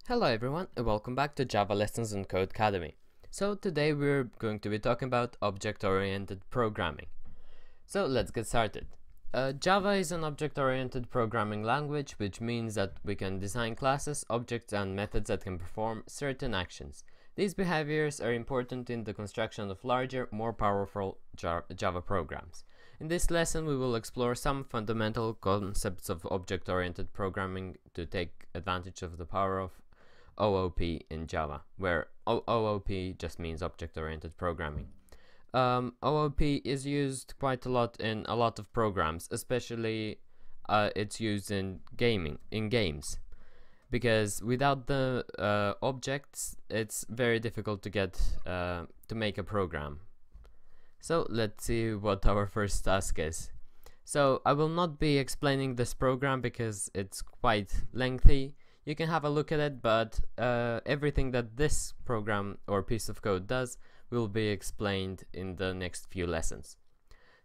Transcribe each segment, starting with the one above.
Hello everyone and welcome back to Java Lessons on Codecademy. So today we're going to be talking about object-oriented programming. So let's get started. Java is an object-oriented programming language, which means that we can design classes, objects, and methods that can perform certain actions. These behaviors are important in the construction of larger, more powerful Java programs. In this lesson, we will explore some fundamental concepts of object-oriented programming to take advantage of the power of OOP in Java, where OOP just means object-oriented programming. OOP is used quite a lot in a lot of programs, especially it's used in games, because without the objects, it's very difficult to get to make a program. So let's see what our first task is. So I will not be explaining this program because it's quite lengthy. You can have a look at it, but everything that this program or piece of code does will be explained in the next few lessons.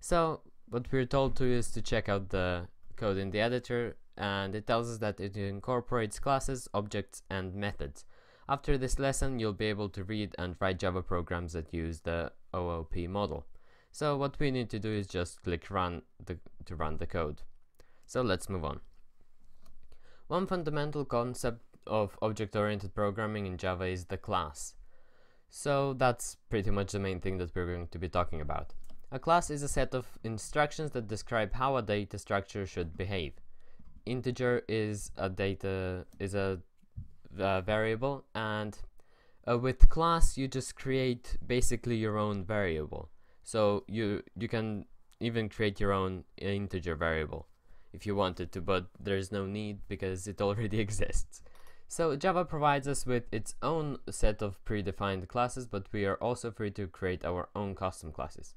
So what we're told to is to check out the code in the editor, and it tells us that it incorporates classes, objects, and methods. After this lesson, you'll be able to read and write Java programs that use the OOP model. So what we need to do is just click run to run the code. So let's move on. One fundamental concept of object-oriented programming in Java is the class. So that's pretty much the main thing that we're going to be talking about. A class is a set of instructions that describe how a data structure should behave. Integer is a variable, and with class you just create basically your own variable. So you can even create your own integer variable if you wanted to, but there's no need because it already exists. So Java provides us with its own set of predefined classes, but we are also free to create our own custom classes.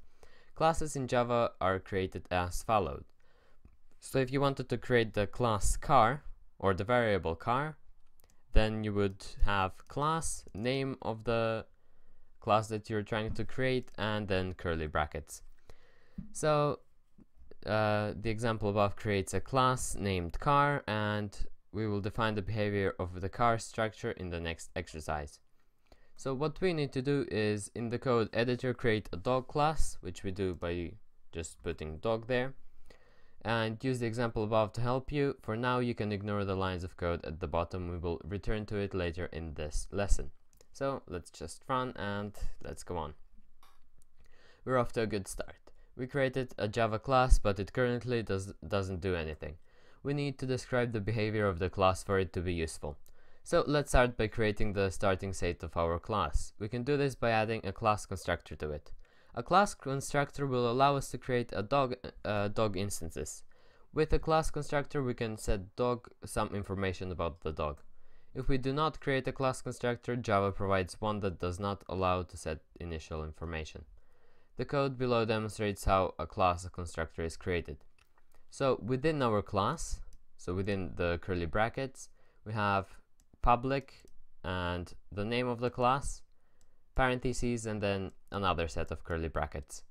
Classes in Java are created as followed. So if you wanted to create the class car or the variable car, then you would have class, name of the class that you're trying to create, and then curly brackets. So the example above creates a class named car, and we will define the behavior of the car structure in the next exercise. So what we need to do is in the code editor create a dog class, which we do by just putting dog there, and use the example above to help you. For now you can ignore the lines of code at the bottom. We will return to it later in this lesson. So let's just run and let's go on. We're off to a good start. We created a Java class, but it currently doesn't do anything. We need to describe the behavior of the class for it to be useful. So let's start by creating the starting state of our class. We can do this by adding a class constructor to it. A class constructor will allow us to create a dog instances. With a class constructor, we can set dog some information about the dog. If we do not create a class constructor, Java provides one that does not allow to set initial information. The code below demonstrates how a class constructor is created. So within our class, so within the curly brackets, we have public and the name of the class, parentheses, and then another set of curly brackets.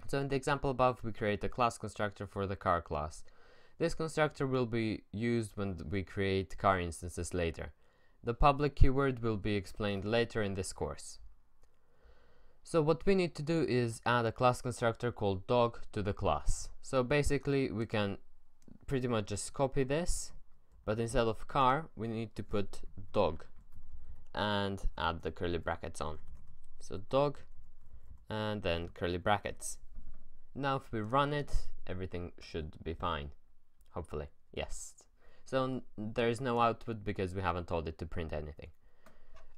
So in the example above, we create a class constructor for the car class. This constructor will be used when we create car instances later. The public keyword will be explained later in this course. So what we need to do is add a class constructor called dog to the class. So basically we can pretty much just copy this, but instead of car we need to put dog and add the curly brackets on. So dog and then curly brackets. Now if we run it, everything should be fine. Hopefully, yes. So there is no output because we haven't told it to print anything.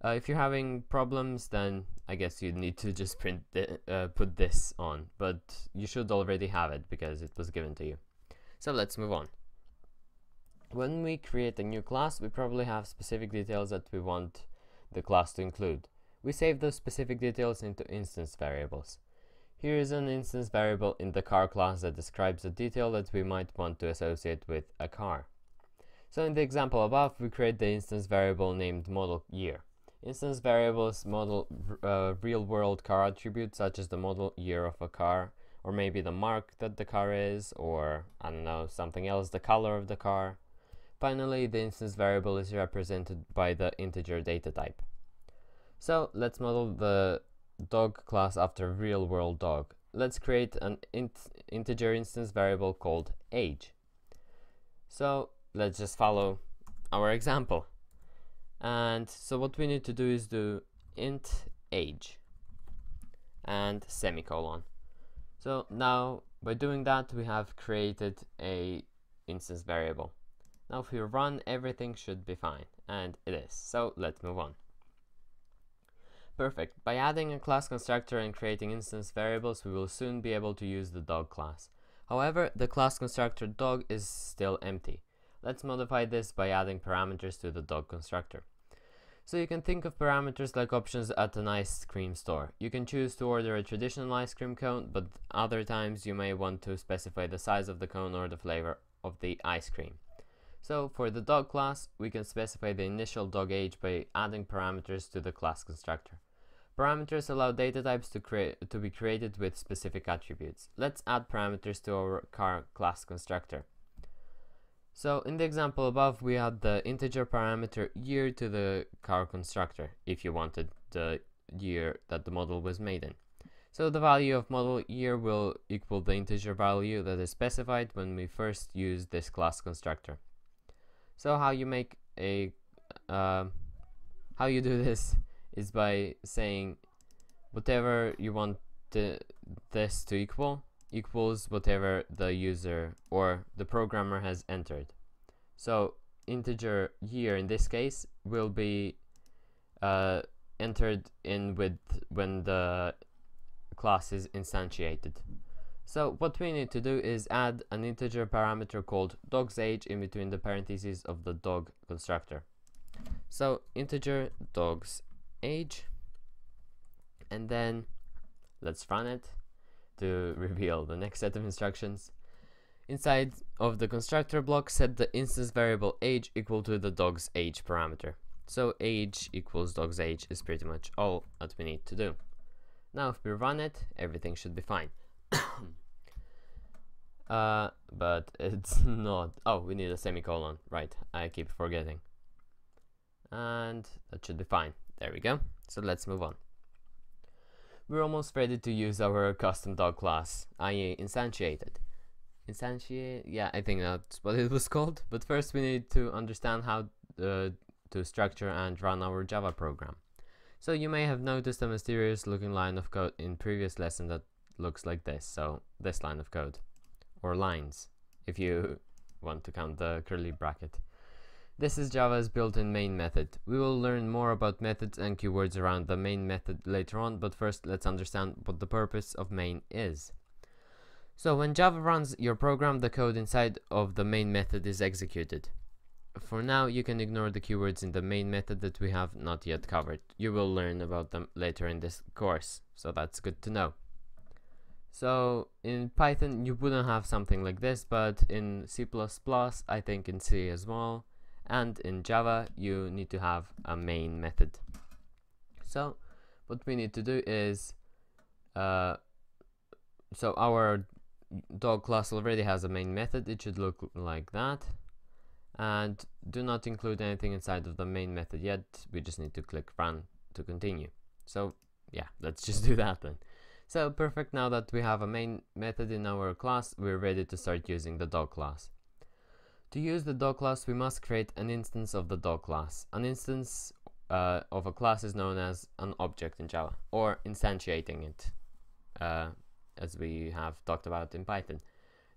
If you're having problems, then I guess you need to just put this on, but you should already have it because it was given to you. So let's move on. When we create a new class, we probably have specific details that we want the class to include. We save those specific details into instance variables. Here is an instance variable in the car class that describes a detail that we might want to associate with a car. So in the example above, we create the instance variable named model year. Instance variables model real-world car attributes such as the model year of a car, or maybe the mark that the car is, or I don't know, something else, the color of the car. Finally, the instance variable is represented by the integer data type. So let's model the dog class after real-world dog. Let's create an integer instance variable called age. So let's just follow our example. And so what we need to do is do int age and semicolon. So now by doing that, we have created a instance variable. Now if we run, everything should be fine, and it is. So let's move on. Perfect. By adding a class constructor and creating instance variables, we will soon be able to use the dog class. However, the class constructor dog is still empty. Let's modify this by adding parameters to the dog constructor. So you can think of parameters like options at an ice cream store. You can choose to order a traditional ice cream cone, but other times you may want to specify the size of the cone or the flavor of the ice cream. So for the dog class, we can specify the initial dog age by adding parameters to the class constructor. Parameters allow data types to be created with specific attributes. Let's add parameters to our car class constructor. So in the example above, we add the integer parameter year to the car constructor, if you wanted the year that the model was made in. So the value of model year will equal the integer value that is specified when we first use this class constructor. So how you make a how you do this is by saying whatever you want this to equals whatever the user or the programmer has entered. So integer year in this case will be entered in with when the class is instantiated. So what we need to do is add an integer parameter called dog's age in between the parentheses of the dog constructor. So integer dog's age, and then let's run it to reveal the next set of instructions. Inside of the constructor block, set the instance variable age equal to the dog's age parameter. So age equals dog's age is pretty much all that we need to do. Now if we run it, everything should be fine. But it's not. Oh, we need a semicolon. Right, I keep forgetting. And that should be fine. There we go. So let's move on. We're almost ready to use our custom dog class, i.e. instantiated. Instantiate? Yeah, I think that's what it was called. But first we need to understand how to structure and run our Java program. So you may have noticed a mysterious looking line of code in previous lesson that looks like this. So this line of code, or lines, if you want to count the curly bracket. This is Java's built-in main method. We will learn more about methods and keywords around the main method later on, but first let's understand what the purpose of main is. So when Java runs your program, the code inside of the main method is executed. For now, you can ignore the keywords in the main method that we have not yet covered. You will learn about them later in this course, so that's good to know. So in Python, you wouldn't have something like this, but in C++, I think in C as well, and in Java, you need to have a main method. So what we need to do is, so our dog class already has a main method. It should look like that. And do not include anything inside of the main method yet. We just need to click run to continue. So yeah, let's just do that then. So perfect, now that we have a main method in our class, we're ready to start using the dog class. To use the dog class, we must create an instance of the dog class. An instance of a class is known as an object in Java, or instantiating it, as we have talked about in Python.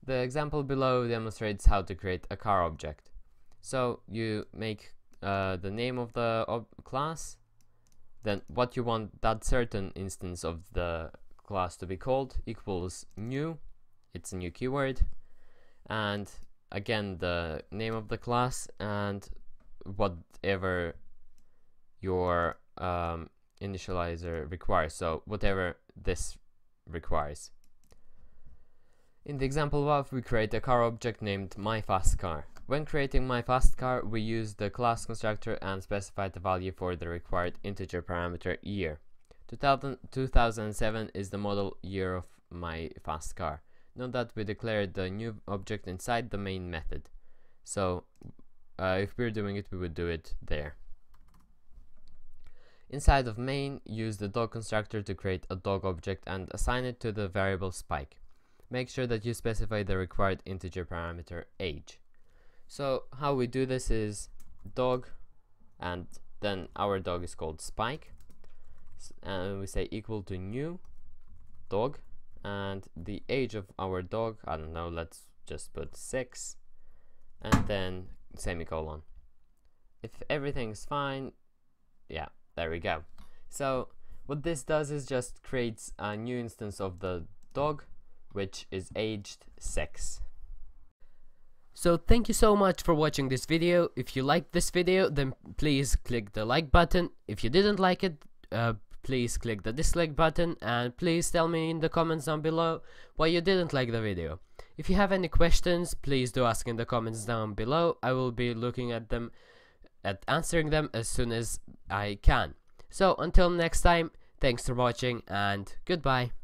The example below demonstrates how to create a car object. So you make the name of the class, then what you want that certain instance of the class to be called equals new, it's a new keyword, and again the name of the class and whatever your initializer requires, so whatever this requires. In the example above, we create a car object named myFastCar. When creating myFastCar, we use the class constructor and specify the value for the required integer parameter year. 2007 is the model year of myFastCar. Note that we declared the new object inside the main method. So if we're doing it, we would do it there. Inside of main, use the dog constructor to create a dog object and assign it to the variable Spike. Make sure that you specify the required integer parameter age. So how we do this is dog, and then our dog is called Spike, and we say equal to new dog, and the age of our dog, I don't know, let's just put 6, and then semicolon. If everything's fine, yeah, there we go. So what this does is just creates a new instance of the dog, which is aged 6. So thank you so much for watching this video. If you liked this video, then please click the like button. If you didn't like it, please click the dislike button, and please tell me in the comments down below why you didn't like the video. If you have any questions, please do ask in the comments down below. I will be looking at them, answering them as soon as I can. So until next time, thanks for watching and goodbye.